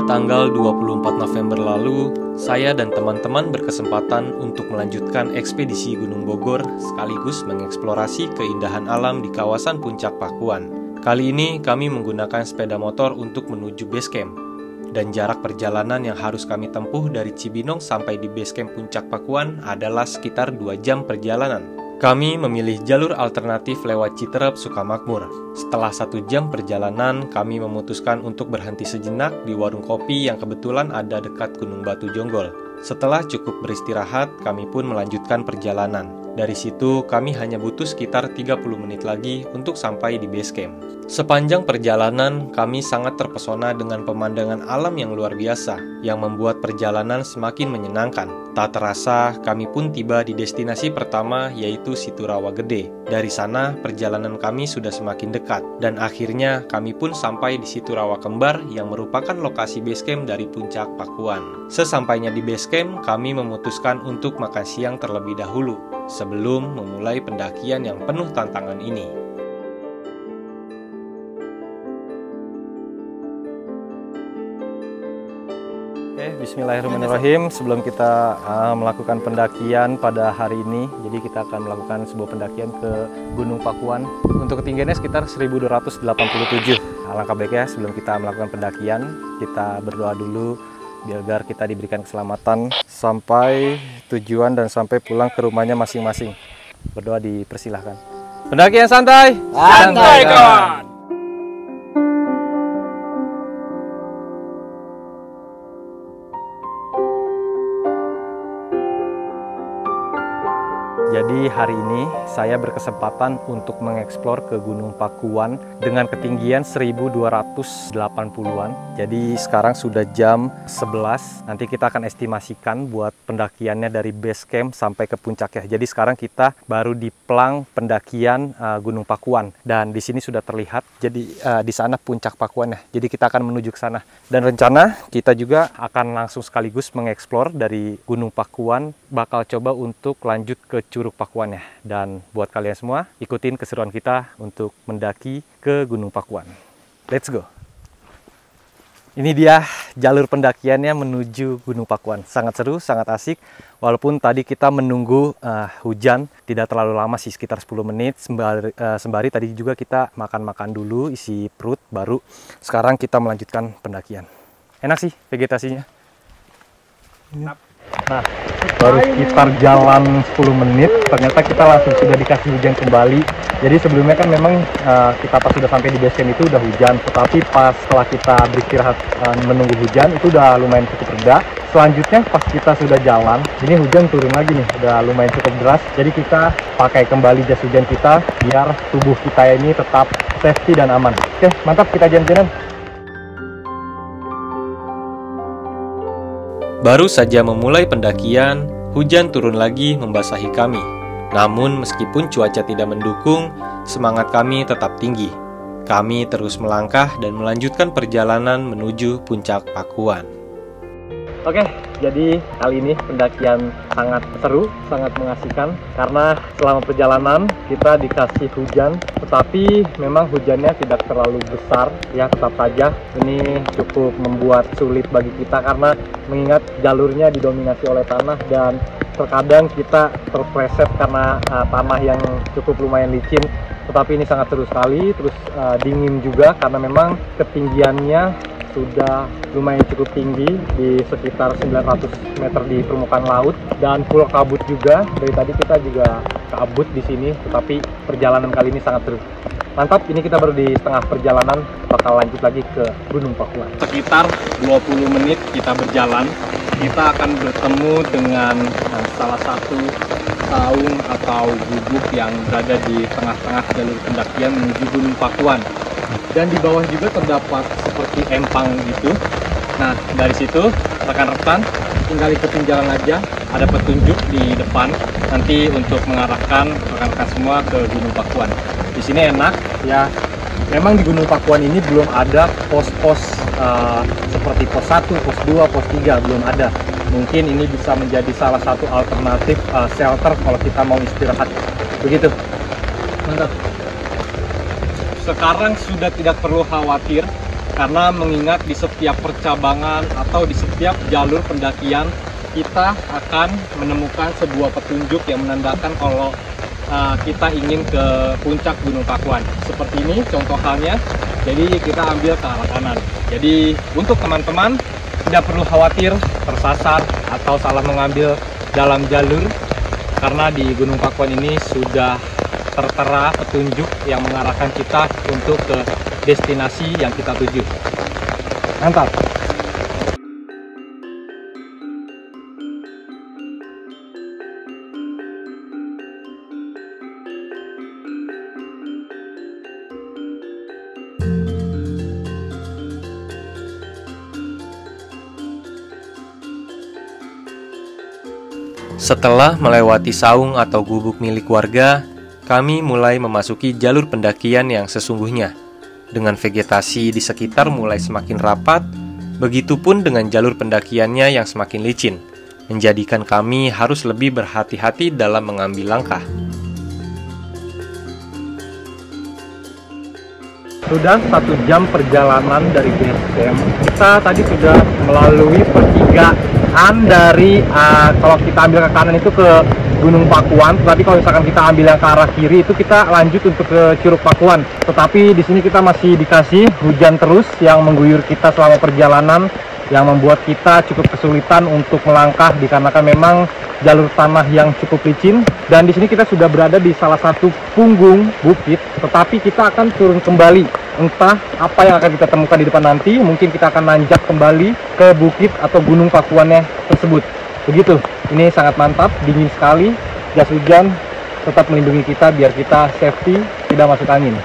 Pada tanggal 24 November lalu, saya dan teman-teman berkesempatan untuk melanjutkan ekspedisi Gunung Bogor sekaligus mengeksplorasi keindahan alam di kawasan Puncak Pakuan. Kali ini kami menggunakan sepeda motor untuk menuju base camp. Dan jarak perjalanan yang harus kami tempuh dari Cibinong sampai di base camp Puncak Pakuan adalah sekitar 2 jam perjalanan. Kami memilih jalur alternatif lewat Citerep, Sukamakmur. Setelah 1 jam perjalanan, kami memutuskan untuk berhenti sejenak di warung kopi yang kebetulan ada dekat Gunung Batu Jonggol. Setelah cukup beristirahat, kami pun melanjutkan perjalanan. Dari situ, kami hanya butuh sekitar 30 menit lagi untuk sampai di base camp. Sepanjang perjalanan, kami sangat terpesona dengan pemandangan alam yang luar biasa, yang membuat perjalanan semakin menyenangkan. Tak terasa, kami pun tiba di destinasi pertama, yaitu Situ Rawa Gede. Dari sana, perjalanan kami sudah semakin dekat, dan akhirnya kami pun sampai di Situ Rawa Kembar yang merupakan lokasi base camp dari Puncak Pakuan. Sesampainya di base camp, kami memutuskan untuk makan siang terlebih dahulu, sebelum memulai pendakian yang penuh tantangan ini. Bismillahirrahmanirrahim. Sebelum kita melakukan pendakian pada hari ini, jadi kita akan melakukan sebuah pendakian ke Gunung Pakuan. Untuk ketinggiannya sekitar 1287. Alangkah baiknya sebelum kita melakukan pendakian, kita berdoa dulu biar kita diberikan keselamatan sampai tujuan dan sampai pulang ke rumahnya masing-masing. Berdoa dipersilahkan. Pendakian santai. Santai kawan. Jadi hari ini saya berkesempatan untuk mengeksplor ke Gunung Pakuan dengan ketinggian 1280-an. Jadi sekarang sudah jam 11. Nanti kita akan estimasikan buat pendakiannya dari base camp sampai ke puncaknya. Jadi sekarang kita baru di plang pendakian Gunung Pakuan, dan di sini sudah terlihat. Jadi di sana puncak Pakuannya. Jadi kita akan menuju ke sana. Dan rencana kita juga akan langsung sekaligus mengeksplor dari Gunung Pakuan, bakal coba untuk lanjut ke Curug Pakuannya. Dan buat kalian semua, ikutin keseruan kita untuk mendaki ke Gunung Pakuan. Let's go! Ini dia jalur pendakiannya menuju Gunung Pakuan. Sangat seru, sangat asik. Walaupun tadi kita menunggu hujan, tidak terlalu lama sih, sekitar 10 menit. Sembari tadi juga kita makan-makan dulu, isi perut, baru sekarang kita melanjutkan pendakian. Enak sih vegetasinya. Nah, baru sekitar jalan 10 menit, ternyata kita langsung sudah dikasih hujan kembali. Jadi sebelumnya kan memang kita pas sudah sampai di base camp itu udah hujan, tetapi pas setelah kita beristirahat menunggu hujan, itu udah lumayan cukup reda. Selanjutnya pas kita sudah jalan, ini hujan turun lagi nih, udah lumayan cukup deras. Jadi kita pakai kembali jas hujan kita, biar tubuh kita ini tetap safety dan aman. Oke, mantap, kita jalan-jalan. Baru saja memulai pendakian, hujan turun lagi membasahi kami. Namun meskipun cuaca tidak mendukung, semangat kami tetap tinggi. Kami terus melangkah dan melanjutkan perjalanan menuju Puncak Pakuan. Oke, jadi kali ini pendakian sangat seru, sangat mengasihkan. Karena selama perjalanan kita dikasih hujan, tetapi memang hujannya tidak terlalu besar. Ya, tetap saja ini cukup membuat sulit bagi kita karena mengingat jalurnya didominasi oleh tanah, dan terkadang kita terpleset karena tanah yang cukup lumayan licin. Tetapi ini sangat seru sekali, terus dingin juga karena memang ketinggiannya sudah lumayan cukup tinggi, di sekitar 900 meter di permukaan laut, dan pulau kabut juga. Dari tadi kita juga kabut di sini, tetapi perjalanan kali ini sangat seru. Mantap, ini kita baru di setengah perjalanan, bakal lanjut lagi ke Gunung Pakuan. Sekitar 20 menit kita berjalan, kita akan bertemu dengan salah satu saung atau gubuk yang berada di tengah-tengah jalur pendakian menuju Gunung Pakuan. Dan di bawah juga terdapat seperti empang gitu. Nah, dari situ rekan-rekan tinggal ikutin jalan aja, ada petunjuk di depan nanti untuk mengarahkan rekan-rekan semua ke Gunung Pakuan. Di sini enak ya. Memang di Gunung Pakuan ini belum ada pos-pos seperti pos 1, pos 2, pos 3, belum ada. Mungkin ini bisa menjadi salah satu alternatif shelter kalau kita mau istirahat. Begitu. Mantap. Sekarang sudah tidak perlu khawatir karena mengingat di setiap percabangan atau di setiap jalur pendakian kita akan menemukan sebuah petunjuk yang menandakan kalau kita ingin ke puncak Gunung Pakuan. Seperti ini contoh halnya. Jadi kita ambil ke arah kanan. Jadi untuk teman-teman tidak perlu khawatir tersasar atau salah mengambil dalam jalur, karena di Gunung Pakuan ini sudah tertera petunjuk yang mengarahkan kita untuk ke destinasi yang kita tuju. Mantap! Setelah melewati saung atau gubuk milik warga, kami mulai memasuki jalur pendakian yang sesungguhnya. Dengan vegetasi di sekitar mulai semakin rapat, begitupun dengan jalur pendakiannya yang semakin licin, menjadikan kami harus lebih berhati-hati dalam mengambil langkah. Sudah 1 jam perjalanan dari base camp. Kita tadi sudah melalui pertigaan dari kalau kita ambil ke kanan itu ke Gunung Pakuan, tetapi kalau misalkan kita ambil yang ke arah kiri itu kita lanjut untuk ke Curug Pakuan. Tetapi di sini kita masih dikasih hujan terus yang mengguyur kita selama perjalanan, yang membuat kita cukup kesulitan untuk melangkah dikarenakan memang jalur tanah yang cukup licin. Dan di sini kita sudah berada di salah satu punggung bukit, tetapi kita akan turun kembali. Entah apa yang akan kita temukan di depan nanti, mungkin kita akan nanjak kembali ke bukit atau Gunung Pakuannya tersebut. Begitu, ini sangat mantap, dingin sekali, jas hujan tetap melindungi kita biar kita safety, tidak masuk angin.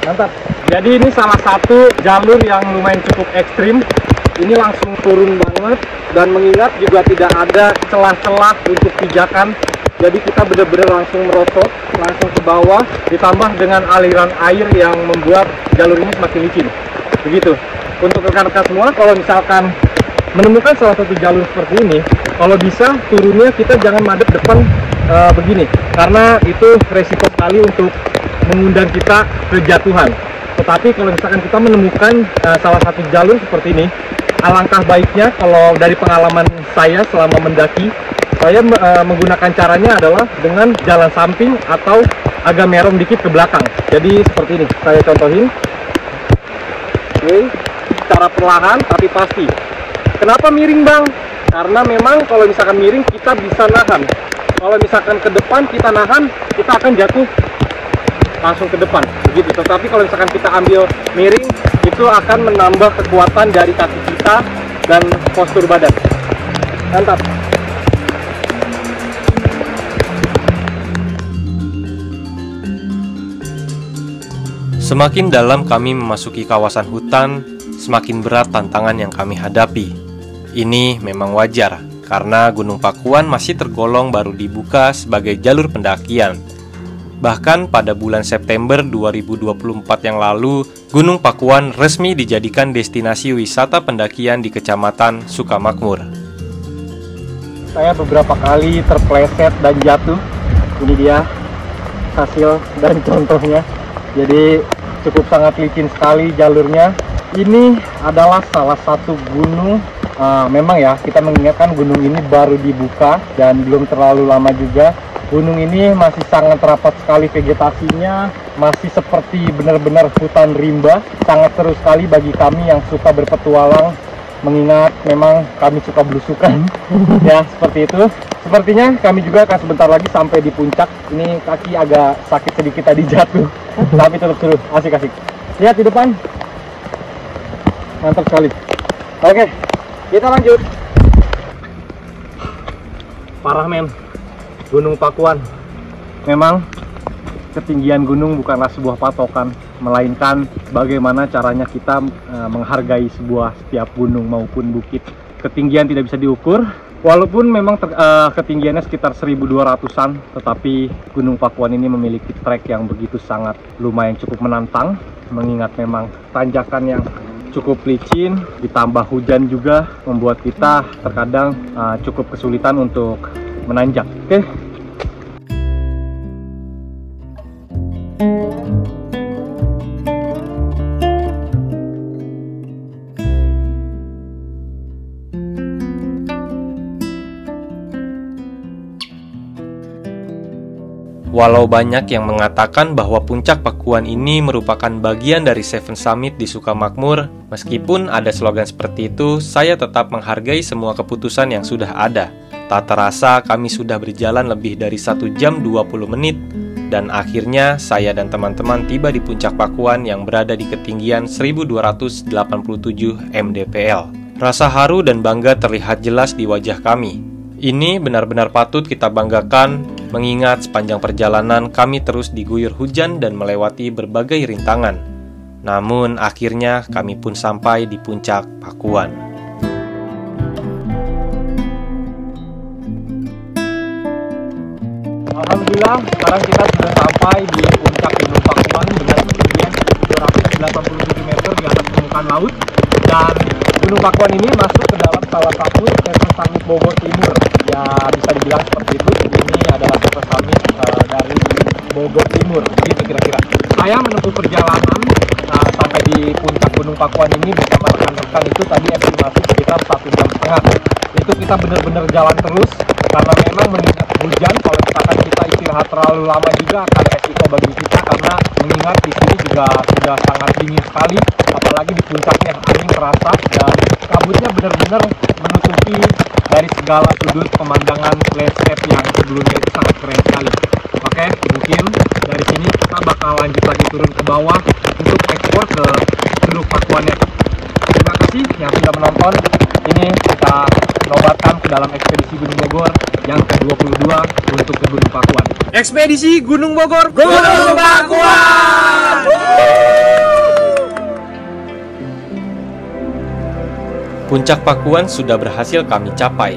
Mantap. Jadi ini salah satu jalur yang lumayan cukup ekstrim. Ini langsung turun banget, dan mengingat juga tidak ada celah-celah untuk pijakan. Jadi kita benar-benar langsung merosot, langsung ke bawah, ditambah dengan aliran air yang membuat jalur ini semakin licin. Begitu. Untuk rekan-rekan semua, kalau misalkan menemukan salah satu jalur seperti ini, kalau bisa turunnya kita jangan madep depan begini, karena itu resiko sekali untuk mengundang kita kejatuhan. Tetapi kalau misalkan kita menemukan salah satu jalur seperti ini, alangkah baiknya kalau dari pengalaman saya selama mendaki, saya menggunakan caranya adalah dengan jalan samping atau agak merong dikit ke belakang. Jadi seperti ini, saya contohin. Oke, secara perlahan tapi pasti. Kenapa miring, Bang? Karena memang kalau misalkan miring kita bisa nahan. Kalau misalkan ke depan kita nahan, kita akan jatuh langsung ke depan begitu. Tetapi kalau misalkan kita ambil miring, itu akan menambah kekuatan dari kaki kita dan postur badan. Mantap. Semakin dalam kami memasuki kawasan hutan, semakin berat tantangan yang kami hadapi. Ini memang wajar, karena Gunung Pakuan masih tergolong baru dibuka sebagai jalur pendakian. Bahkan pada bulan September 2024 yang lalu, Gunung Pakuan resmi dijadikan destinasi wisata pendakian di Kecamatan Sukamakmur. Saya beberapa kali terpleset dan jatuh. Ini dia hasil dan contohnya. Jadi cukup sangat licin sekali jalurnya. Ini adalah salah satu gunung. Memang ya, kita mengingatkan gunung ini baru dibuka dan belum terlalu lama juga. Gunung ini masih sangat rapat sekali vegetasinya, masih seperti benar-benar hutan rimba. Sangat seru sekali bagi kami yang suka berpetualang, mengingat memang kami suka belusukan. Ya, seperti itu. Sepertinya kami juga akan sebentar lagi sampai di puncak. Ini kaki agak sakit sedikit tadi jatuh, tapi tetap seru, asik-asik. Lihat di depan, mantap sekali. Oke, kita lanjut. Parah men, Gunung Pakuan. Memang ketinggian gunung bukanlah sebuah patokan, melainkan bagaimana caranya kita menghargai setiap gunung maupun bukit. Ketinggian tidak bisa diukur. Walaupun memang ketinggiannya sekitar 1200-an, tetapi Gunung Pakuan ini memiliki trek yang begitu sangat lumayan cukup menantang, mengingat memang tanjakan yang cukup licin, ditambah hujan juga membuat kita terkadang cukup kesulitan untuk menanjak. Oke. Walau banyak yang mengatakan bahwa Puncak Pakuan ini merupakan bagian dari Seven Summit di Sukamakmur, meskipun ada slogan seperti itu, saya tetap menghargai semua keputusan yang sudah ada. Tak terasa kami sudah berjalan lebih dari 1 jam 20 menit, dan akhirnya saya dan teman-teman tiba di Puncak Pakuan yang berada di ketinggian 1287 mdpl. Rasa haru dan bangga terlihat jelas di wajah kami. Ini benar-benar patut kita banggakan, mengingat sepanjang perjalanan kami terus diguyur hujan dan melewati berbagai rintangan. Namun akhirnya kami pun sampai di Puncak Pakuan. Alhamdulillah, sekarang kita sudah sampai di Puncak Gunung Pakuan dengan ketinggian 787 meter di atas permukaan laut. Dan Gunung Pakuan ini masuk ke dalam salah satu Seven Summit Bogor Timur. Ya, bisa dibilang seperti itu. Jadi ini adalah Seven Summit dari Bogor Timur, gitu kira-kira. Saya menempuh perjalanan sampai di Puncak Gunung Pakuan ini bersama rekan-rekan itu tadi estimasi sekitar 1,5 jam. Itu kita benar-benar jalan terus karena memang mengingat hujan. Kalau misalkan kita istirahat terlalu lama juga akan resiko bagi kita, karena mengingat di sini juga sudah sangat dingin sekali, apalagi di puncaknya angin terasa dan kabutnya benar-benar menutupi dari segala sudut pemandangan landscape yang sebelumnya itu sangat keren sekali. Oke, mungkin dari sini kita bakal lanjut lagi turun ke bawah untuk ekspor ke Curug Pakuannya. Terima kasih yang sudah menonton. Ini kita nobatkan ke dalam ekspedisi Gunung Bogor yang ke-22 untuk ke Gunung Pakuan. Ekspedisi Gunung Bogor, Gunung Pakuan! Puncak Pakuan sudah berhasil kami capai,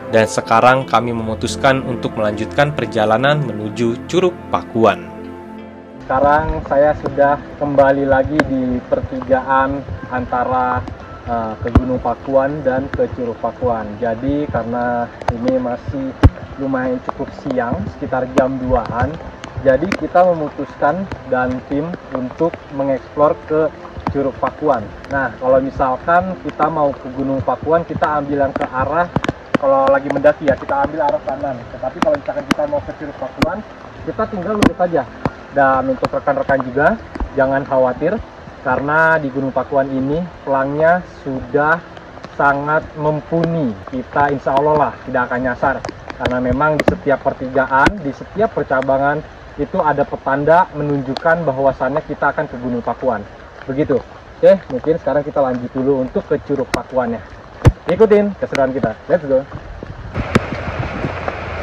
dan sekarang kami memutuskan untuk melanjutkan perjalanan menuju Curug Pakuan. Sekarang saya sudah kembali lagi di pertigaan antara ke Gunung Pakuan dan ke Curug Pakuan. Jadi karena ini masih lumayan cukup siang, sekitar jam 2-an, jadi kita memutuskan dan tim untuk mengeksplor ke Curug Pakuan. Nah, kalau misalkan kita mau ke Gunung Pakuan, kita ambil yang ke arah, kalau lagi mendaki ya, kita ambil arah kanan. Tetapi kalau misalkan kita mau ke Curug Pakuan, kita tinggal lurus saja. Dan untuk rekan-rekan juga, jangan khawatir, karena di Gunung Pakuan ini pelangnya sudah sangat mumpuni. Kita insya Allah lah tidak akan nyasar, karena memang di setiap pertigaan, di setiap percabangan itu ada petanda menunjukkan bahwasannya kita akan ke Gunung Pakuan. Begitu. Oke, mungkin sekarang kita lanjut dulu untuk ke Curug Pakuannya. Ikutin keseruan kita. Let's go.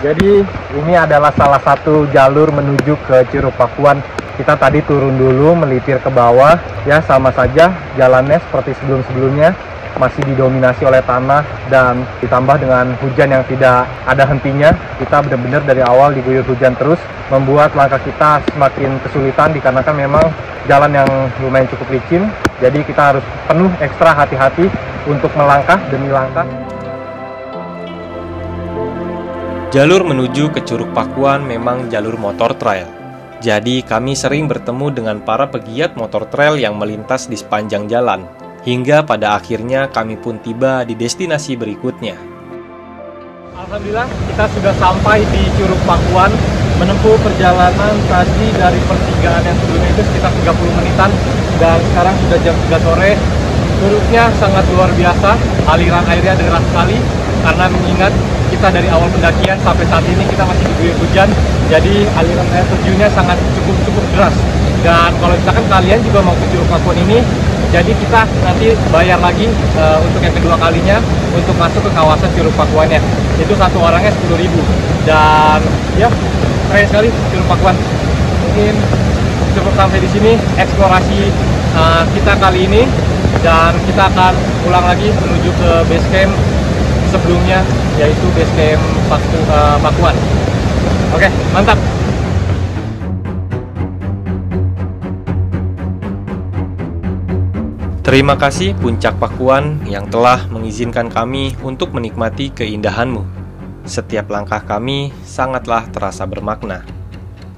Jadi ini adalah salah satu jalur menuju ke Curug Pakuan. Kita tadi turun dulu, melipir ke bawah, ya sama saja jalannya seperti sebelum-sebelumnya, masih didominasi oleh tanah dan ditambah dengan hujan yang tidak ada hentinya. Kita benar-benar dari awal diguyur hujan terus, membuat langkah kita semakin kesulitan dikarenakan memang jalan yang lumayan cukup licin. Jadi kita harus penuh ekstra hati-hati untuk melangkah demi langkah. Jalur menuju ke Curug Pakuan memang jalur motor trail. Jadi kami sering bertemu dengan para pegiat motor trail yang melintas di sepanjang jalan. Hingga pada akhirnya kami pun tiba di destinasi berikutnya. Alhamdulillah kita sudah sampai di Curug Pakuan, menempuh perjalanan tadi dari pertigaan yang sebelumnya itu sekitar 30 menitan, dan sekarang sudah jam 3 sore. Curugnya sangat luar biasa, aliran airnya deras sekali, karena mengingat kita dari awal pendakian sampai saat ini kita masih diguyur hujan, jadi aliran air terjunnya sangat cukup deras. Dan kalau misalkan kalian juga mau ke Curug Pakuan ini, jadi kita nanti bayar lagi untuk yang kedua kalinya untuk masuk ke kawasan Curug Pakuannya. Itu satu orangnya 10.000. Dan ya, keren sekali Curug Pakuan. Mungkin cukup sampai di sini eksplorasi kita kali ini, dan kita akan pulang lagi menuju ke base camp sebelumnya, yaitu base camp Pakuan. Oke, mantap. Terima kasih Puncak Pakuan yang telah mengizinkan kami untuk menikmati keindahanmu. Setiap langkah kami sangatlah terasa bermakna.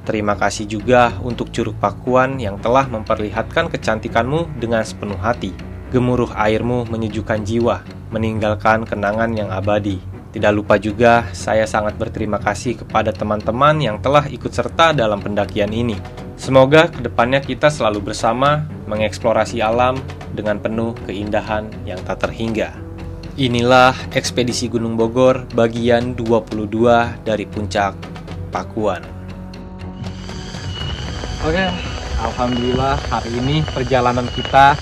Terima kasih juga untuk Curug Pakuan yang telah memperlihatkan kecantikanmu dengan sepenuh hati. Gemuruh airmu menyejukkan jiwa, meninggalkan kenangan yang abadi. Tidak lupa juga, saya sangat berterima kasih kepada teman-teman yang telah ikut serta dalam pendakian ini. Semoga kedepannya kita selalu bersama mengeksplorasi alam dengan penuh keindahan yang tak terhingga. Inilah ekspedisi Gunung Bogor bagian 22 dari Puncak Pakuan. Oke, alhamdulillah hari ini perjalanan kita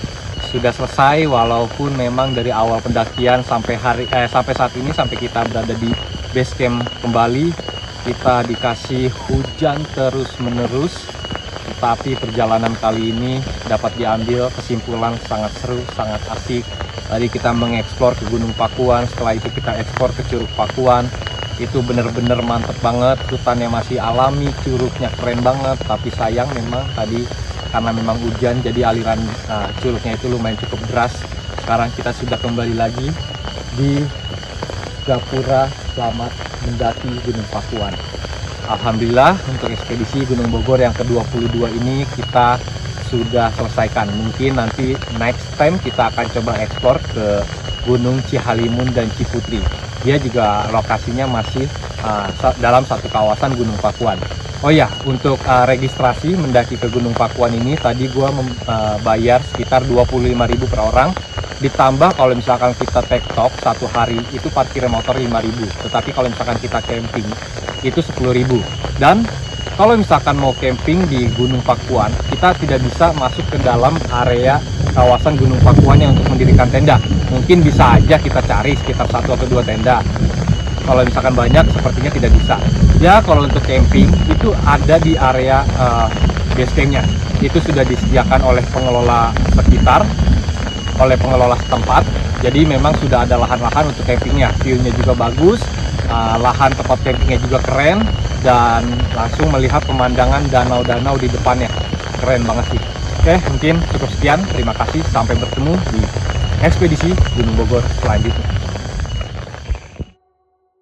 sudah selesai, walaupun memang dari awal pendakian sampai saat ini, sampai kita berada di base camp kembali, kita dikasih hujan terus-menerus. Tapi perjalanan kali ini dapat diambil kesimpulan sangat seru, sangat asik. Tadi kita mengeksplor ke Gunung Pakuan, setelah itu kita eksplor ke Curug Pakuan. Itu bener-bener mantep banget, hutannya masih alami, curugnya keren banget. Tapi sayang memang tadi karena memang hujan, jadi aliran curugnya itu lumayan cukup deras. Sekarang kita sudah kembali lagi di Gapura Selamat Mendaki Gunung Pakuan. Alhamdulillah untuk ekspedisi Gunung Bogor yang ke-22 ini kita sudah selesaikan. Mungkin nanti next time kita akan coba eksplor ke Gunung Cihalimun dan Ciputri. Dia juga lokasinya masih dalam satu kawasan Gunung Pakuan. Oh ya, untuk registrasi mendaki ke Gunung Pakuan ini tadi gua bayar sekitar 25.000 per orang. Ditambah kalau misalkan kita tektok satu hari itu parkir motor 5.000. Tetapi kalau misalkan kita camping itu 10.000. Dan kalau misalkan mau camping di Gunung Pakuan, kita tidak bisa masuk ke dalam area kawasan Gunung Pakuan yang untuk mendirikan tenda. Mungkin bisa aja kita cari sekitar 1 atau 2 tenda. Kalau misalkan banyak, sepertinya tidak bisa. Ya, kalau untuk camping itu ada di area base campnya. Itu sudah disediakan oleh pengelola sekitar, oleh pengelola setempat. Jadi memang sudah ada lahan-lahan untuk campingnya. View-nya juga bagus, lahan tempat campingnya juga keren, dan langsung melihat pemandangan danau-danau di depannya. Keren banget sih. Oke, mungkin cukup sekian. Terima kasih. Sampai bertemu di ekspedisi Gunung Bogor selanjutnya.